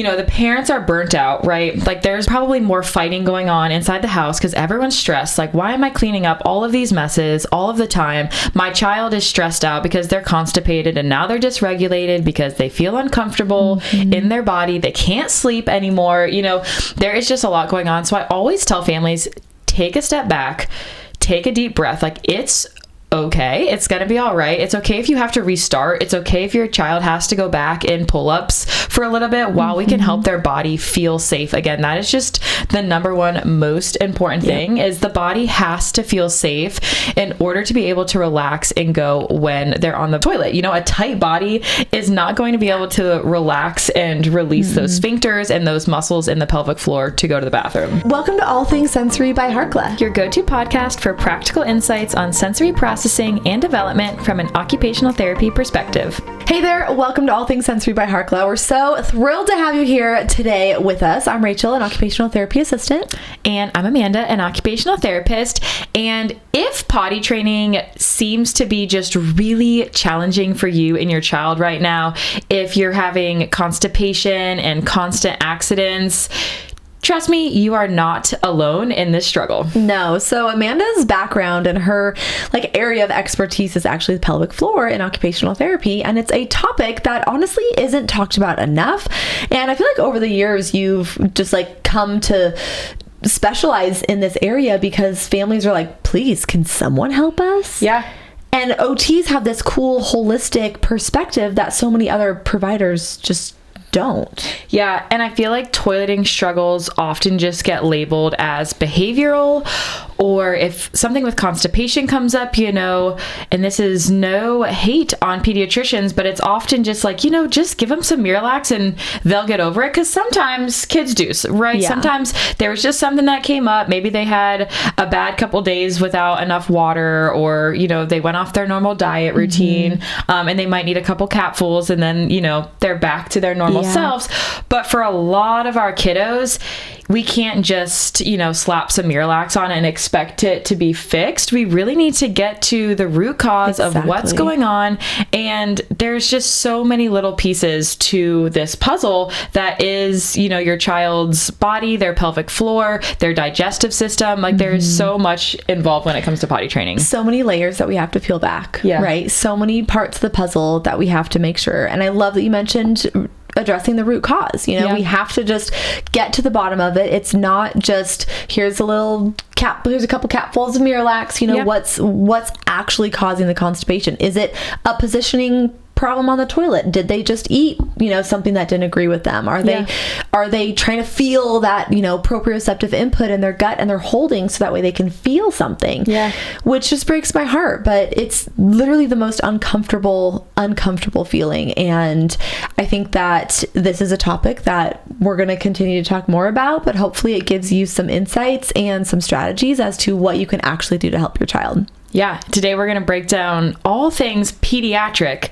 the parents are burnt out, right? Like there's probably more fighting going on inside the house because everyone's stressed. Like, why am I cleaning up all of these messes all of the time? My child is stressed out because they're constipated and now they're dysregulated because they feel uncomfortable in their body. They can't sleep anymore. There is just a lot going on. So I always tell families, take a step back, take a deep breath. Like, it's okay. It's going to be all right. It's okay if you have to restart. It's okay if your child has to go back in pull-ups for a little bit while we can help their body feel safe again. That is just the number one most important thing is the body has to feel safe in order to be able to relax and go when they're on the toilet. A tight body is not going to be able to relax and release those sphincters and those muscles in the pelvic floor to go to the bathroom. Welcome to All Things Sensory by Harkla, your go-to podcast for practical insights on sensory processing and development from an occupational therapy perspective. Hey there, welcome to All Things Sensory by Harkla. We're so thrilled to have you here today with us. I'm Rachel, an occupational therapy assistant. And I'm Amanda, an occupational therapist. And if potty training seems to be just really challenging for you and your child right now, if you're having constipation and constant accidents, trust me, you are not alone in this struggle. No. So Amanda's background and her area of expertise is actually the pelvic floor in occupational therapy. And it's a topic that honestly isn't talked about enough. And I feel like over the years, you've just come to specialize in this area because families are like, please, can someone help us? Yeah. And OTs have this cool holistic perspective that so many other providers just don't. Yeah, and I feel like toileting struggles often just get labeled as behavioral, or if something with constipation comes up, and this is no hate on pediatricians, but it's often just just give them some MiraLAX and they'll get over it. Because sometimes kids do, right? Yeah. Sometimes there was just something that came up. Maybe they had a bad couple days without enough water, or, they went off their normal diet routine, and they might need a couple capfuls, and then, they're back to their normal selves. But for a lot of our kiddos, we can't just, slap some MiraLAX on it and expect it to be fixed. We really need to get to the root cause of what's going on. And there's just so many little pieces to this puzzle that is, your child's body, their pelvic floor, their digestive system. There's so much involved when it comes to potty training. So many layers that we have to peel back, right? So many parts of the puzzle that we have to make sure. And I love that you mentioned addressing the root cause. We have to just get to the bottom of it. It's not just here's a couple capfuls of MiraLAX. What's actually causing the constipation? Is it a positioning problem on the toilet? Did they just eat something that didn't agree with them? Are they trying to feel that proprioceptive input in their gut and they're holding so that way they can feel something? Which just breaks my heart, but it's literally the most uncomfortable feeling. And I think that this is a topic that we're going to continue to talk more about, but hopefully it gives you some insights and some strategies as to what you can actually do to help your child. Yeah, today we're going to break down all things pediatric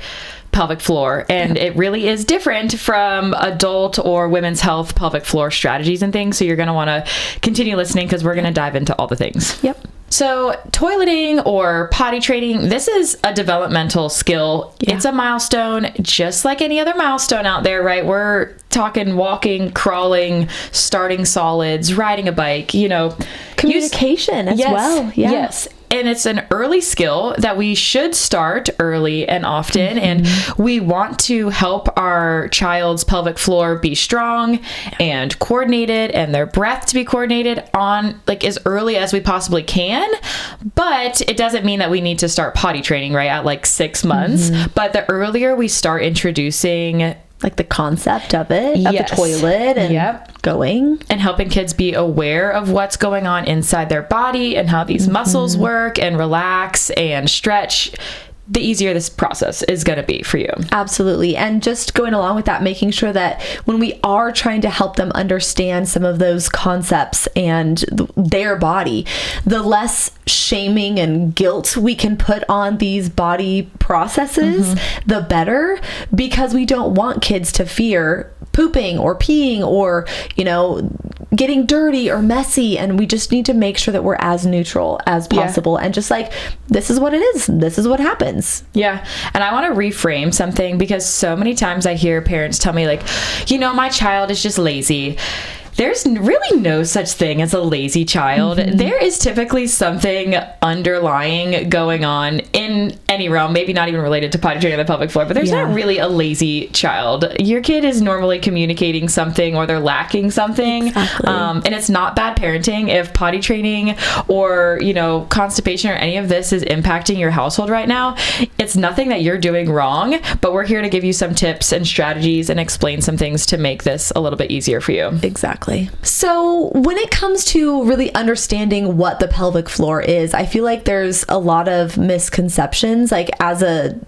pelvic floor, and it really is different from adult or women's health pelvic floor strategies and things. So you're going to want to continue listening because we're going to dive into all the things. Yep. So toileting or potty training, this is a developmental skill. It's a milestone, just like any other milestone out there, right? We're talking walking, crawling, starting solids, riding a bike, communication as well. Yes. And it's an early skill that we should start early and often. And we want to help our child's pelvic floor be strong and coordinated, and their breath to be coordinated on as early as we possibly can. But it doesn't mean that we need to start potty training right at 6 months. But the earlier we start introducing the concept of it, of the toilet and going. And helping kids be aware of what's going on inside their body and how these muscles work and relax and stretch, the easier this process is going to be for you. Absolutely. And just going along with that, making sure that when we are trying to help them understand some of those concepts and their body, the less shaming and guilt we can put on these body processes, the better, because we don't want kids to fear pooping or peeing or, getting dirty or messy, and we just need to make sure that we're as neutral as possible and just like, this is what it is, this is what happens. Yeah. And I want to reframe something, because so many times I hear parents tell me like, my child is just lazy. There's really no such thing as a lazy child. There is typically something underlying going on in any realm, maybe not even related to potty training on the pelvic floor, but there's not really a lazy child. Your kid is normally communicating something, or they're lacking something. Exactly. And it's not bad parenting if potty training or, constipation or any of this is impacting your household right now. It's nothing that you're doing wrong, but we're here to give you some tips and strategies and explain some things to make this a little bit easier for you. Exactly. So when it comes to really understanding what the pelvic floor is, I feel like there's a lot of misconceptions. Like as a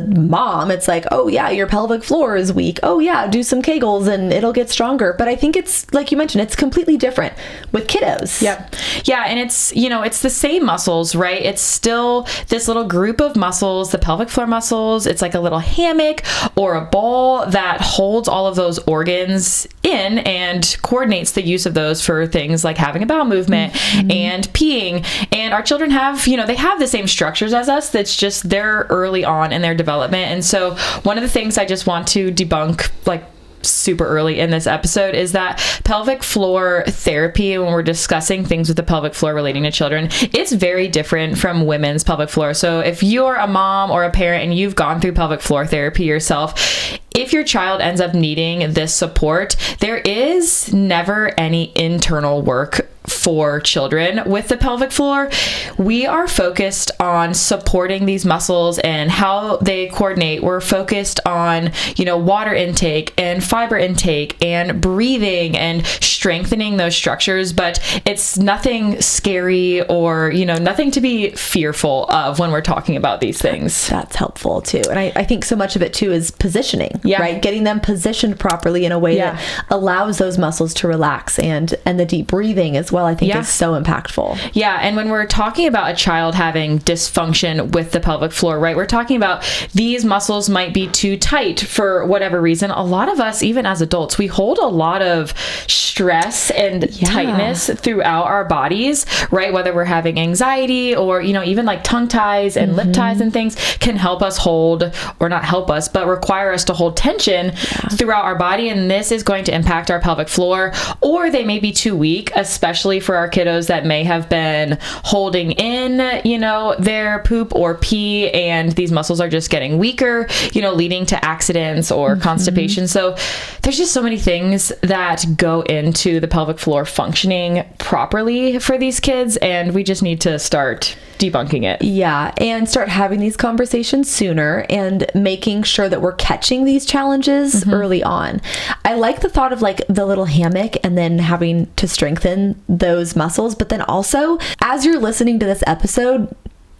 mom, it's like, oh yeah, your pelvic floor is weak. Oh yeah, do some Kegels and it'll get stronger. But I think it's, like you mentioned, it's completely different with kiddos. Yeah. And it's, it's the same muscles, right? It's still this little group of muscles, the pelvic floor muscles. It's like a little hammock or a ball that holds all of those organs in and coordinates the use of those for things like having a bowel movement and peeing. And our children have, they have the same structures as us. That's just they're early on in their development. And so one of the things I just want to debunk, like super early in this episode, is that pelvic floor therapy, when we're discussing things with the pelvic floor relating to children, it's very different from women's pelvic floor. So if you're a mom or a parent and you've gone through pelvic floor therapy yourself, if your child ends up needing this support, there is never any internal work for children with the pelvic floor. We are focused on supporting these muscles and how they coordinate. We're focused on, water intake and fiber intake and breathing and strengthening those structures, but it's nothing scary or, nothing to be fearful of when we're talking about these things. That's helpful too. And I think so much of it too is positioning, right? Getting them positioned properly in a way that allows those muscles to relax, and the deep breathing as well, I think is so impactful. Yeah. And when we're talking about a child having dysfunction with the pelvic floor, right, we're talking about these muscles might be too tight for whatever reason. A lot of us, even as adults, we hold a lot of stress and tightness throughout our bodies, right? Whether we're having anxiety or, even like tongue ties and lip ties and things can help us hold, or not help us, but require us to hold tension throughout our body. And this is going to impact our pelvic floor, or they may be too weak, especially for our kiddos that may have been holding in, their poop or pee, and these muscles are just getting weaker, leading to accidents or constipation. So there's just so many things that go into the pelvic floor functioning properly for these kids, and we just need to start debunking it. Yeah, and start having these conversations sooner and making sure that we're catching these challenges early on. I like the thought of like the little hammock and then having to strengthen those muscles, but then also as you're listening to this episode,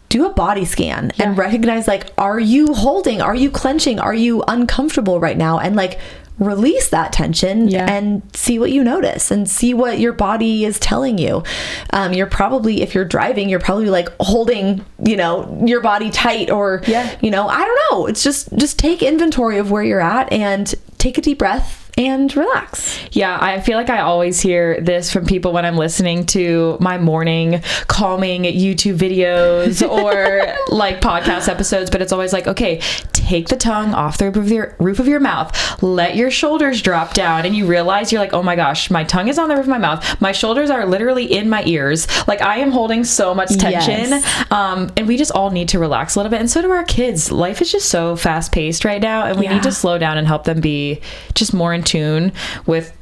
do a body scan and recognize, like, are you holding? Are you clenching? Are you uncomfortable right now? And like release that tension and see what you notice and see what your body is telling you. You're probably, if you're driving, you're probably like holding, your body tight, or, I don't know. It's just take inventory of where you're at and take a deep breath and relax. Yeah, I feel like I always hear this from people when I'm listening to my morning calming YouTube videos or like podcast episodes, but it's always like, okay, take the tongue off the roof of your mouth, let your shoulders drop down, and you realize you're like, oh my gosh, my tongue is on the roof of my mouth, my shoulders are literally in my ears, like I am holding so much tension. And we just all need to relax a little bit, and so do our kids. Life is just so fast paced right now, and we need to slow down and help them be just more in tune with,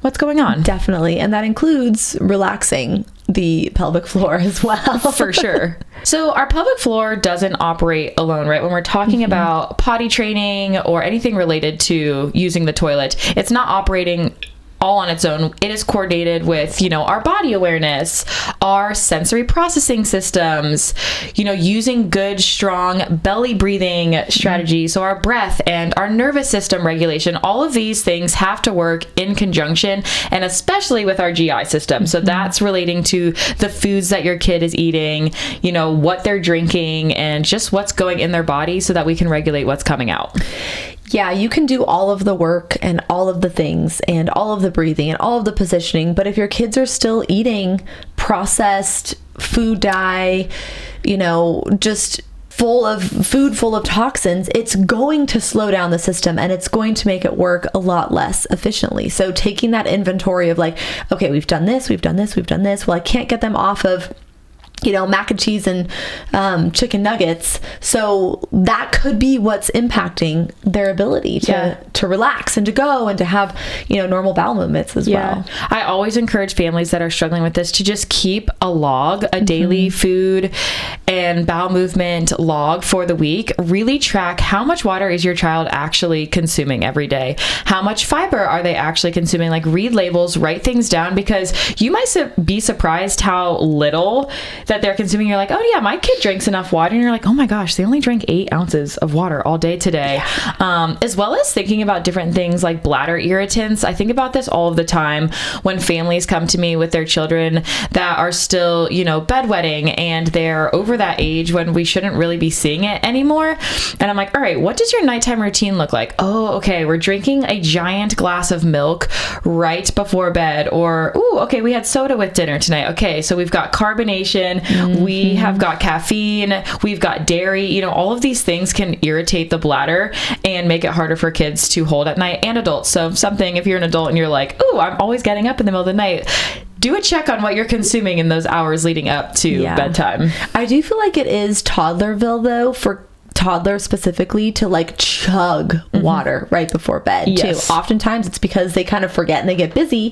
what's going on. Definitely. And that includes relaxing the pelvic floor as well. For sure. So our pelvic floor doesn't operate alone, right? When we're talking about potty training or anything related to using the toilet, it's not operating all on its own. It is coordinated with, our body awareness, our sensory processing systems, using good, strong belly breathing strategies. So our breath and our nervous system regulation, all of these things have to work in conjunction, and especially with our GI system. So that's relating to the foods that your kid is eating, what they're drinking, and just what's going in their body so that we can regulate what's coming out. Yeah, you can do all of the work and all of the things and all of the breathing and all of the positioning, but if your kids are still eating processed food dye, just full of toxins, it's going to slow down the system and it's going to make it work a lot less efficiently. So taking that inventory of like, okay, we've done this. Well, I can't get them off of mac and cheese and chicken nuggets. So that could be what's impacting their ability to relax and to go and to have, normal bowel movements as well. I always encourage families that are struggling with this to just keep a log, a daily food and bowel movement log for the week. Really track how much water is your child actually consuming every day? How much fiber are they actually consuming? Like, read labels, write things down, because you might be surprised how little that they're consuming. You're like, oh yeah, my kid drinks enough water. And you're like, oh my gosh, they only drank 8 ounces of water all day today. As well as thinking about different things like bladder irritants. I think about this all of the time when families come to me with their children that are still, bedwetting, and they're over that age when we shouldn't really be seeing it anymore. And I'm like, all right, what does your nighttime routine look like? Oh, okay, we're drinking a giant glass of milk right before bed. Or, ooh, okay, we had soda with dinner tonight. Okay, so we've got carbonation. We have got caffeine, we've got dairy, all of these things can irritate the bladder and make it harder for kids to hold at night, and adults. So if you're an adult and you're like, oh, I'm always getting up in the middle of the night, do a check on what you're consuming in those hours leading up to bedtime. I do feel like it is toddlerville though, for toddlers specifically, to like chug water right before bed too. Oftentimes it's because they kind of forget and they get busy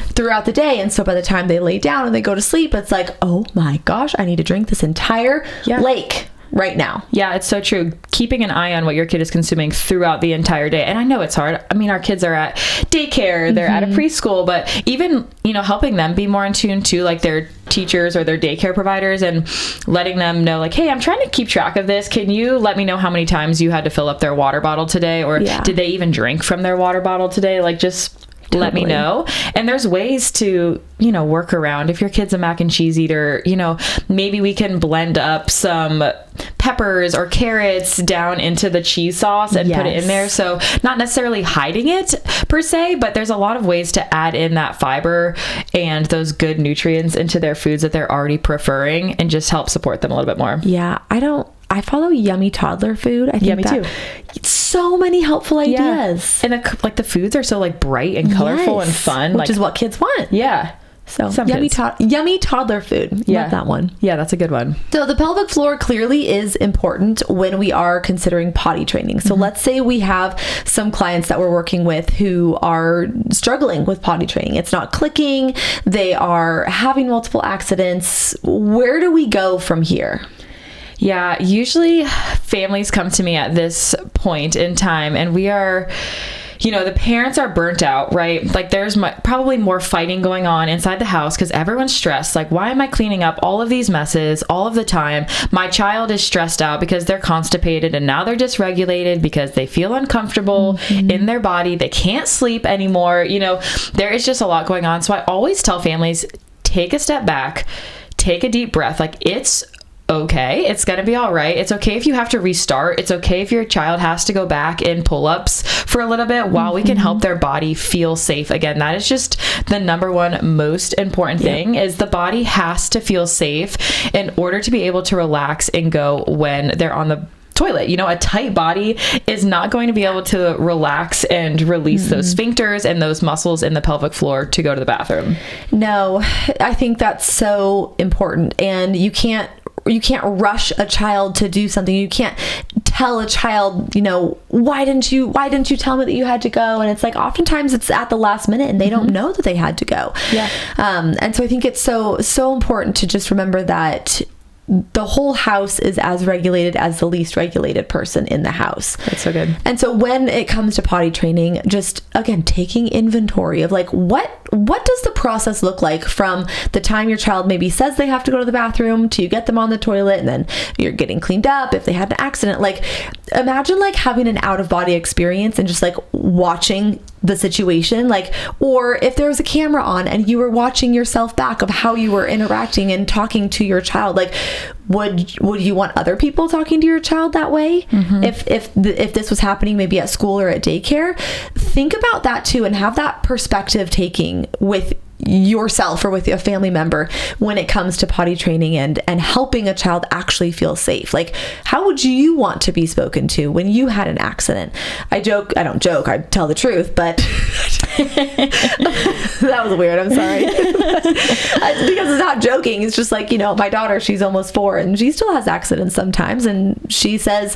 throughout the day, and so by the time they lay down and they go to sleep, it's like, oh my gosh, I need to drink this entire lake right now. Yeah, it's so true. Keeping an eye on what your kid is consuming throughout the entire day. And I know it's hard. I mean, our kids are at daycare, they're at a preschool, but even, helping them be more in tune to like their teachers or their daycare providers, and letting them know like, hey, I'm trying to keep track of this. Can you let me know how many times you had to fill up their water bottle today? Or did they even drink from their water bottle today? Like, just let me know. And there's ways to, work around. If your kid's a mac and cheese eater, maybe we can blend up some peppers or carrots down into the cheese sauce and put it in there. So not necessarily hiding it per se, but there's a lot of ways to add in that fiber and those good nutrients into their foods that they're already preferring, and just help support them a little bit more. Yeah. I follow Yummy Toddler Food. I think yeah, me too. So many helpful ideas. And the foods are so like bright and colorful and fun. Which is what kids want. Yeah. So Yummy Toddler Food. Love that one. Yeah, that's a good one. So the pelvic floor clearly is important when we are considering potty training. So let's say we have some clients that we're working with who are struggling with potty training. It's not clicking. They are having multiple accidents. Where do we go from here? Yeah, usually families come to me at this point in time, and we are, the parents are burnt out, right? Like, there's probably more fighting going on inside the house because everyone's stressed. Like, why am I cleaning up all of these messes all of the time? My child is stressed out because they're constipated, and now they're dysregulated because they feel uncomfortable in their body. They can't sleep anymore. There is just a lot going on. So I always tell families, take a step back, take a deep breath. Like, it's okay. It's going to be all right. It's okay if you have to restart. It's okay if your child has to go back in pull-ups for a little bit while we can help their body feel safe again. That is just the number one most important thing, is the body has to feel safe in order to be able to relax and go when they're on the toilet. A tight body is not going to be able to relax and release those sphincters and those muscles in the pelvic floor to go to the bathroom. No, I think that's so important. And you can't rush a child to do something. You can't tell a child, why didn't you tell me that you had to go? And it's like, oftentimes it's at the last minute and they don't know that they had to go. Yeah. And so I think it's so important to just remember that the whole house is as regulated as the least regulated person in the house. That's so good. And so when it comes to potty training, just again, taking inventory of like, what does the process look like from the time your child maybe says they have to go to the bathroom to you get them on the toilet, and then you're getting cleaned up if they had an accident. Like, imagine like having an out of body experience and just like watching the situation, like, or if there was a camera on and you were watching yourself back of how you were interacting and talking to your child, like, would you want other people talking to your child that way? Mm-hmm. If this was happening maybe at school or at daycare, think about that too, and have that perspective taking with yourself or with a family member when it comes to potty training and helping a child actually feel safe. Like, how would you want to be spoken to when you had an accident? I don't joke, I tell the truth, but that was weird, I'm sorry. Because it's not joking, it's just like, my daughter, she's almost 4 and she still has accidents sometimes, and she says,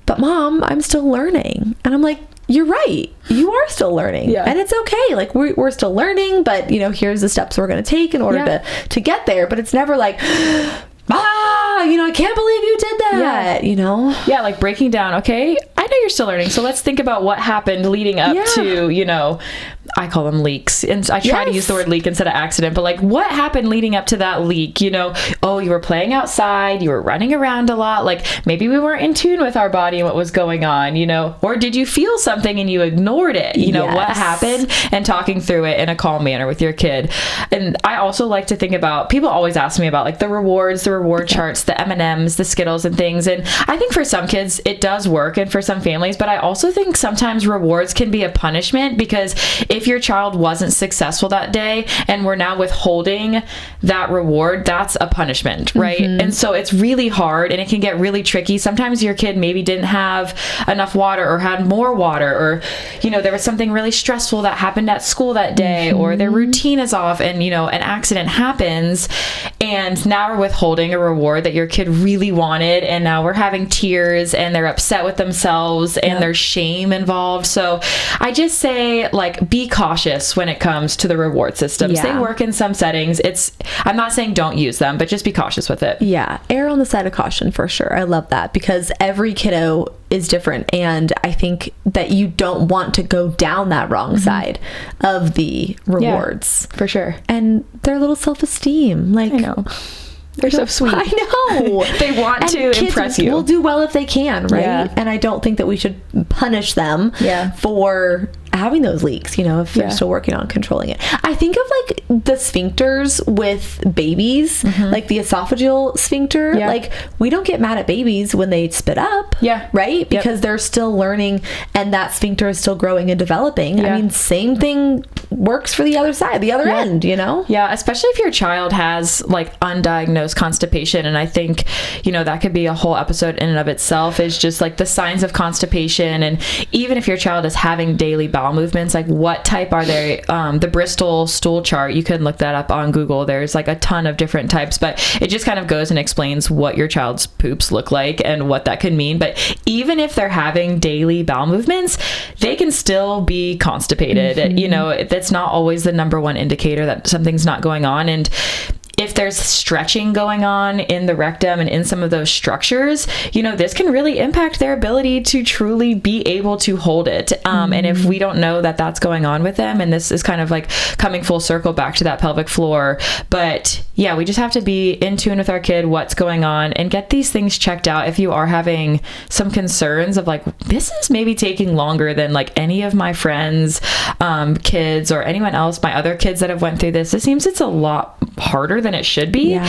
but Mom, I'm still learning. And I'm like, you're right. You are still learning. Yeah. And it's okay. Like, we're still learning, but here's the steps we're going to take in order to get there. But it's never like, I can't believe you did that. Yeah. Like breaking down. Okay, I know you're still learning. So let's think about what happened leading up to, I call them leaks, and I try to use the word leak instead of accident, but like, what happened leading up to that leak? Oh, you were playing outside, you were running around a lot, like maybe we weren't in tune with our body and what was going on, or did you feel something and you ignored it? What happened, and talking through it in a calm manner with your kid. And I also like to think about, people always ask me about like the reward charts, the M&Ms, the Skittles and things. And I think for some kids it does work, and for some families, but I also think sometimes rewards can be a punishment, because if your child wasn't successful that day and we're now withholding that reward, that's a punishment, right? Mm-hmm. And so it's really hard, and it can get really tricky. Sometimes your kid maybe didn't have enough water or had more water, or there was something really stressful that happened at school that day, mm-hmm. or their routine is off, and an accident happens, and now we're withholding a reward that your kid really wanted, and now we're having tears and they're upset with themselves, and there's shame involved. So I just say, like, be cautious when it comes to the reward systems. They work in some settings. I'm not saying don't use them, but just be cautious with it. Yeah. Err on the side of caution for sure. I love that, because every kiddo is different, and I think that you don't want to go down that wrong mm-hmm. side of the rewards. For sure. And their little self-esteem, like, I know. They're so sweet. I know. They want to impress you. Will do well if they can, right? Yeah. And I don't think that we should punish them for having those leaks, if they're still working on controlling it. I think of like the sphincters with babies, mm-hmm. like the esophageal sphincter. Yeah. Like, we don't get mad at babies when they spit up, right? Because they're still learning, and that sphincter is still growing and developing. I mean, same thing works for the other side, the other end, Yeah, especially if your child has like undiagnosed constipation. And I think, that could be a whole episode in and of itself, is just like the signs of constipation. And even if your child is having daily bowel movements, like what type are they? The Bristol stool chart, you can look that up on Google. There's like a ton of different types, but it just kind of goes and explains what your child's poops look like and what that could mean. But even if they're having daily bowel movements, they can still be constipated. Mm-hmm. That's not always the number one indicator that something's not going on. And if there's stretching going on in the rectum and in some of those structures, this can really impact their ability to truly be able to hold it. Mm-hmm. And if we don't know that that's going on with them, and this is kind of like coming full circle back to that pelvic floor, but we just have to be in tune with our kid, what's going on, and get these things checked out. If you are having some concerns of like, this is maybe taking longer than like any of my friends, kids, or anyone else, my other kids that have went through this, it seems it's a lot harder than it should be.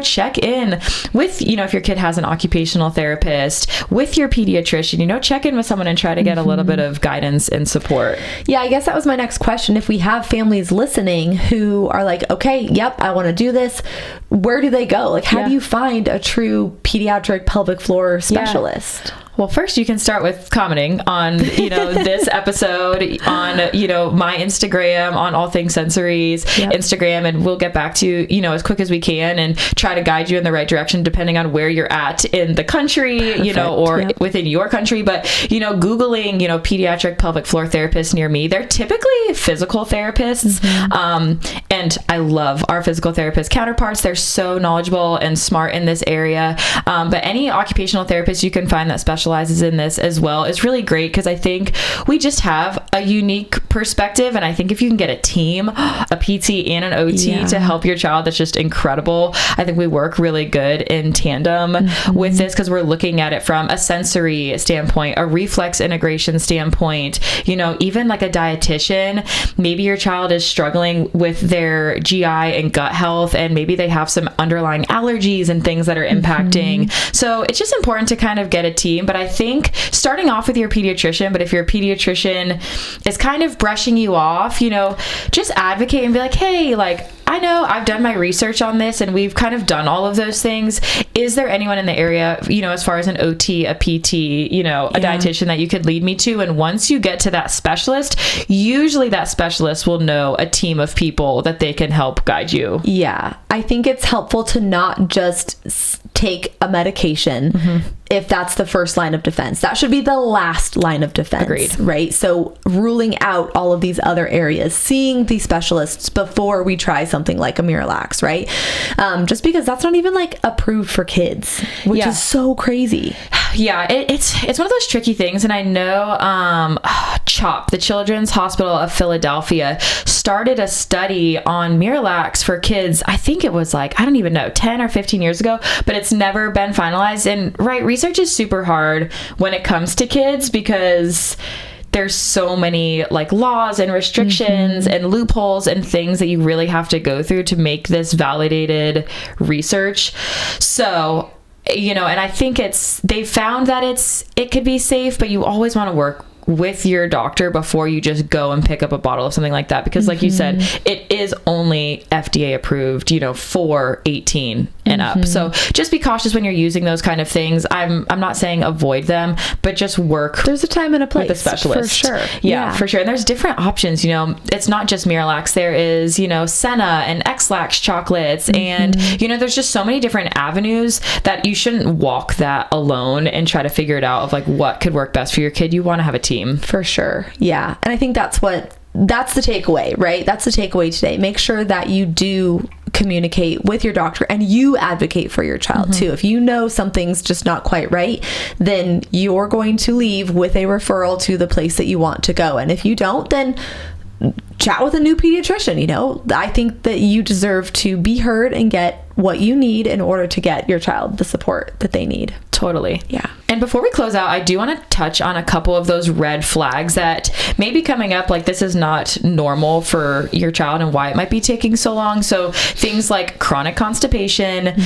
Check in with, if your kid has an occupational therapist, with your pediatrician, check in with someone and try to get a little bit of guidance and support. Yeah, I guess that was my next question. If we have families listening who are like, okay, yep, I want to do this, where do they go? Like, how do you find a true pediatric pelvic floor specialist? Well, first you can start with commenting on, this episode on, my Instagram, on All Things Sensory's Instagram, and we'll get back to you, as quick as we can, and try to guide you in the right direction depending on where you're at in the country, or within your country. But, Googling, pediatric pelvic floor therapists near me, they're typically physical therapists. Mm-hmm. And I love our physical therapist counterparts. They're so knowledgeable and smart in this area. But any occupational therapist you can find that specializes specializes in this as well, is really great, because I think we just have a unique perspective. And I think if you can get a team, a PT and an OT to help your child, that's just incredible. I think we work really good in tandem with this, because we're looking at it from a sensory standpoint, a reflex integration standpoint, you know, even like a dietitian. Maybe your child is struggling with their GI and gut health, and maybe they have some underlying allergies and things that are impacting. So it's just important to kind of get a team. But I think starting off with your pediatrician, but if your pediatrician is kind of brushing you off, you know, just advocate and be like, hey, like, I know I've done my research on this and we've kind of done all of those things. Is there anyone in the area, you know, as far as an OT, a PT, you know, a dietitian that you could lead me to? And once you get to that specialist, usually that specialist will know a team of people that they can help guide you. Yeah. I think it's helpful to not just take a medication if that's the first line of defense. That should be the last line of defense. Agreed. Right? So ruling out all of these other areas, seeing the specialists before we try something like a MiraLAX, right? Just because that's not even like approved for kids, which is so crazy. Yeah, it's one of those tricky things. And I know CHOP, the Children's Hospital of Philadelphia, started a study on MiraLAX for kids. I think it was like, I don't even know, 10 or 15 years ago, but it's never been finalized. And research is super hard when it comes to kids, because there's so many like laws and restrictions and loopholes and things that you really have to go through to make this validated research. So, you know, and I think they found that it could be safe, but you always want to work with your doctor before you just go and pick up a bottle of something like that, because like you said, it is only FDA approved, you know, for 18 and up. So just be cautious when you're using those kind of things. I'm not saying avoid them, but just work. There's a time and a place with a specialist. For sure. Yeah, for sure. And there's different options, you know, it's not just MiraLAX. There is, you know, Senna and X-Lax chocolates. And, you know, there's just so many different avenues that you shouldn't walk that alone and try to figure it out of like what could work best for your kid. You want to have a team. For sure. Yeah. And I think that's the takeaway, right? That's the takeaway today. Make sure that you do communicate with your doctor and you advocate for your child too. If you know something's just not quite right, then you're going to leave with a referral to the place that you want to go. And if you don't, then chat with a new pediatrician. You know, I think that you deserve to be heard and get what you need in order to get your child the support that they need. Totally. Yeah. And before we close out, I do want to touch on a couple of those red flags that may be coming up, like this is not normal for your child and why it might be taking so long. So things like chronic constipation,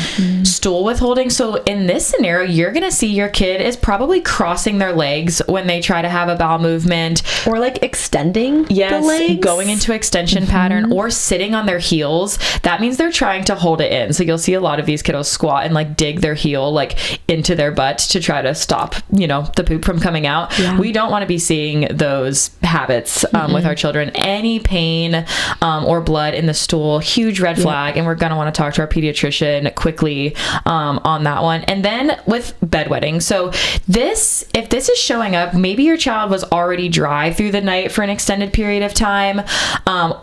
stool withholding. So in this scenario, you're going to see your kid is probably crossing their legs when they try to have a bowel movement. Or like extending the legs. Going into extension pattern, or sitting on their heels. That means they're trying to hold it in. So you'll see a lot of these kiddos squat and like dig their heel like into their butt to try to stop, you know, the poop from coming out. Yeah. We don't want to be seeing those habits with our children. Any pain or blood in the stool, huge red flag. And we're going to want to talk to our pediatrician quickly on that one. And then with bedwetting. So if this is showing up, maybe your child was already dry through the night for an extended period of time,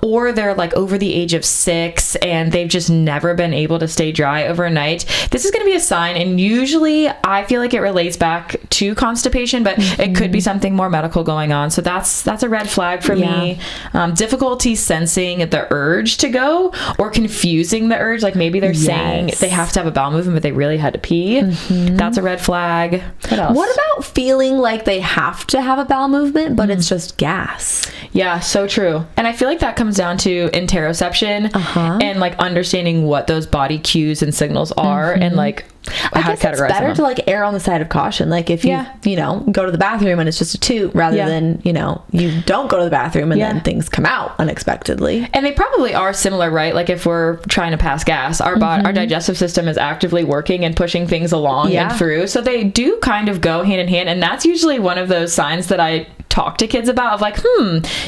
or they're like over the age of 6 and they've just never been able to stay dry overnight. This is going to be a sign. And usually I feel like it relates back to constipation, but it could be something more medical going on. So that's a red flag for me. Difficulty sensing the urge to go, or confusing the urge. Like maybe they're saying they have to have a bowel movement, but they really had to pee. That's a red flag. What else? What about feeling like they have to have a bowel movement, but it's just gas? Yeah, so true. And I feel like that comes down to interoception and like understanding what those body cues and signals are and like I guess it's better to like err on the side of caution. Like if you know, go to the bathroom and it's just a toot, rather than, you know, you don't go to the bathroom and then things come out unexpectedly. And they probably are similar, right? Like if we're trying to pass gas, our our digestive system is actively working and pushing things along and through. So they do kind of go hand in hand. And that's usually one of those signs that I talk to kids about of like,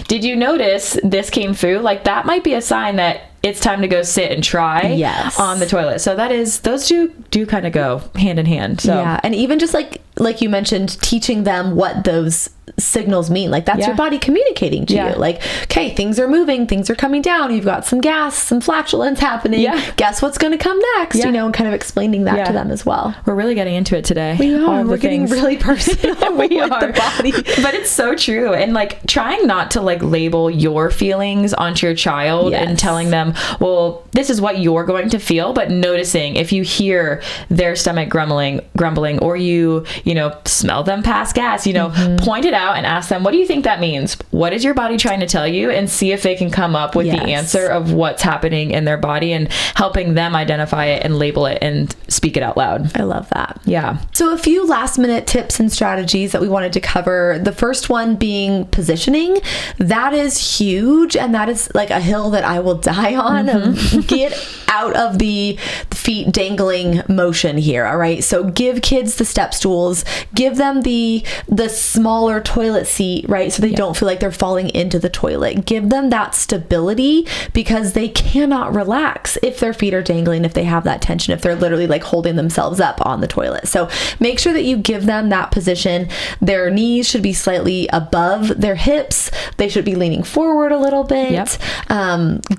did you notice this came through? Like that might be a sign that it's time to go sit and try on the toilet. So that is, those two do kind of go hand in hand. So yeah. And even just like you mentioned, teaching them what those signals mean. Like that's your body communicating to you. Like, okay, things are moving, things are coming down. You've got some gas, some flatulence happening. Yeah. Guess what's going to come next? You know, and kind of explaining that to them as well. We're really getting into it today. We are. We're getting really personal. We are. The body. But it's so true. And like trying not to like label your feelings onto your child and telling them, well, this is what you're going to feel, but noticing if you hear their stomach grumbling, or you know, smell them pass gas, you know, point it out and ask them, what do you think that means? What is your body trying to tell you? And see if they can come up with the answer of what's happening in their body, and helping them identify it and label it and speak it out loud. I love that. Yeah. So a few last minute tips and strategies that we wanted to cover. The first one being positioning. That is huge. And that is like a hill that I will die on. Get out of the feet dangling motion here. All right. So give kids the step stools, give them the smaller toilet seat, right? So they don't feel like they're falling into the toilet. Give them that stability, because they cannot relax if their feet are dangling, if they have that tension, if they're literally like holding themselves up on the toilet. So make sure that you give them that position. Their knees should be slightly above their hips. They should be leaning forward a little bit.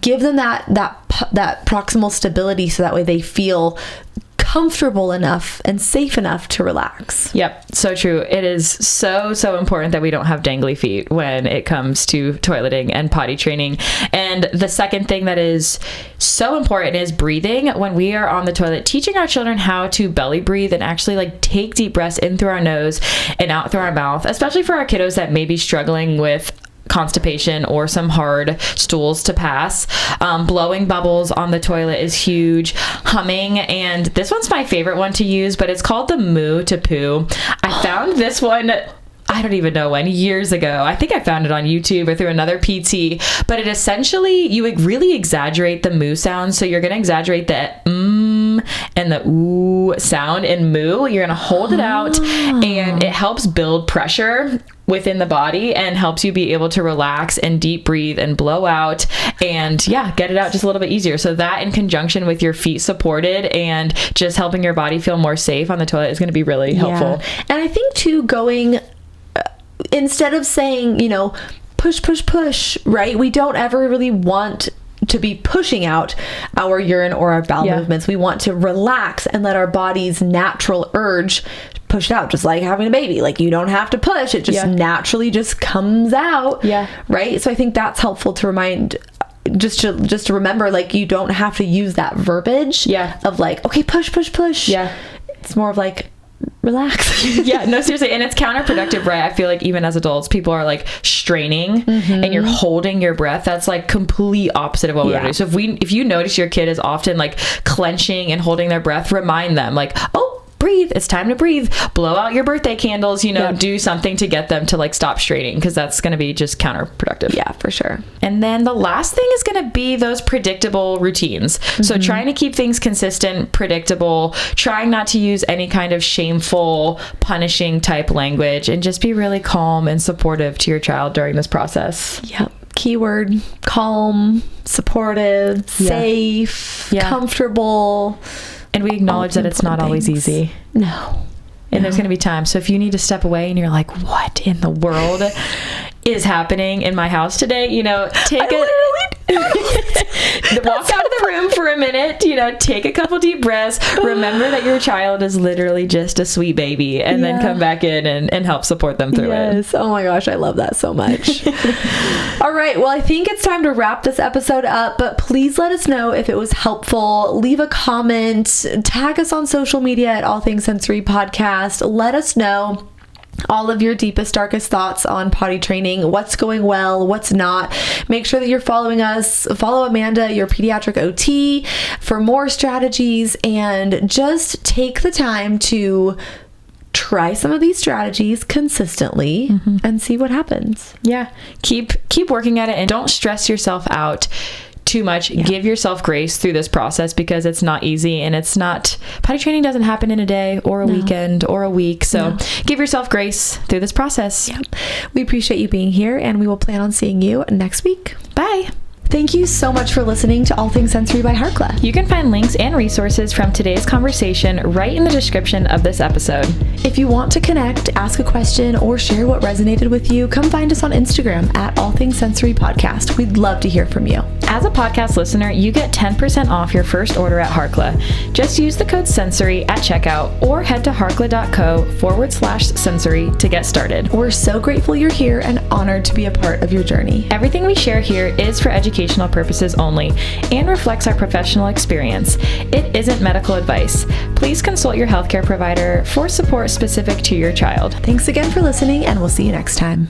Give them that proximal stability, so that way they feel comfortable enough and safe enough to relax. Yep. So true. It is so important that we don't have dangly feet when it comes to toileting and potty training. And the second thing that is so important is breathing. When we are on the toilet, teaching our children how to belly breathe and actually like take deep breaths in through our nose and out through our mouth, especially for our kiddos that may be struggling with constipation or some hard stools to pass. Blowing bubbles on the toilet is huge. Humming, and this one's my favorite one to use, but it's called the moo to poo. I found this one, I don't even know when, years ago. I think I found it on YouTube or through another PT, but it essentially, you really exaggerate the moo sound. So you're going to exaggerate the and the ooh sound in moo. You're going to hold it out, and it helps build pressure within the body and helps you be able to relax and deep breathe and blow out and get it out just a little bit easier. So that, in conjunction with your feet supported and just helping your body feel more safe on the toilet, is going to be really helpful. And I think too, going instead of saying, you know, push, right? We don't ever really want to be pushing out our urine or our bowel movements. We want to relax and let our body's natural urge push it out, just like having a baby. Like, you don't have to push, it just naturally just comes out. Right. So I think that's helpful to remind, just to remember, like, you don't have to use that verbiage of like, okay, push. It's more of like, relax. No, seriously. And it's counterproductive, right? I feel like even as adults, people are like straining and you're holding your breath. That's like complete opposite of what we want to do. So if you notice your kid is often like clenching and holding their breath, remind them like, oh, breathe. It's time to breathe. Blow out your birthday candles, you know, do something to get them to like stop straining, because that's going to be just counterproductive. Yeah, for sure. And then the last thing is going to be those predictable routines. So trying to keep things consistent, predictable, trying not to use any kind of shameful, punishing type language, and just be really calm and supportive to your child during this process. Yep. Keyword: calm, supportive, safe, comfortable. And we acknowledge that it's not always easy. No. And there's going to be times. So if you need to step away and you're like, what in the world is happening in my house today? You know, walk out of the room for a minute, you know, take a couple deep breaths. Remember that your child is literally just a sweet baby, and then come back in and help support them through it. Oh my gosh, I love that so much. All right. Well, I think it's time to wrap this episode up, but please let us know if it was helpful. Leave a comment, tag us on social media at All Things Sensory Podcast. Let us know all of your deepest, darkest thoughts on potty training, what's going well, what's not. Make sure that you're following us. Follow Amanda, your pediatric OT, for more strategies, and just take the time to try some of these strategies consistently and see what happens. Keep working at it, and don't stress yourself out too much. Give yourself grace through this process, because it's not easy, and potty training doesn't happen in a day or a weekend or a week. So give yourself grace through this process. We appreciate you being here, and we will plan on seeing you next week. Bye. Thank you so much for listening to All Things Sensory by Harkla. You can find links and resources from today's conversation right in the description of this episode. If you want to connect, ask a question, or share what resonated with you, come find us on Instagram at All Things Sensory Podcast. We'd love to hear from you. As a podcast listener, you get 10% off your first order at Harkla. Just use the code SENSORY at checkout or head to harkla.co/sensory to get started. We're so grateful you're here and honored to be a part of your journey. Everything we share here is for educational purposes only and reflects our professional experience. It isn't medical advice. Please consult your healthcare provider for support specific to your child. Thanks again for listening, and we'll see you next time.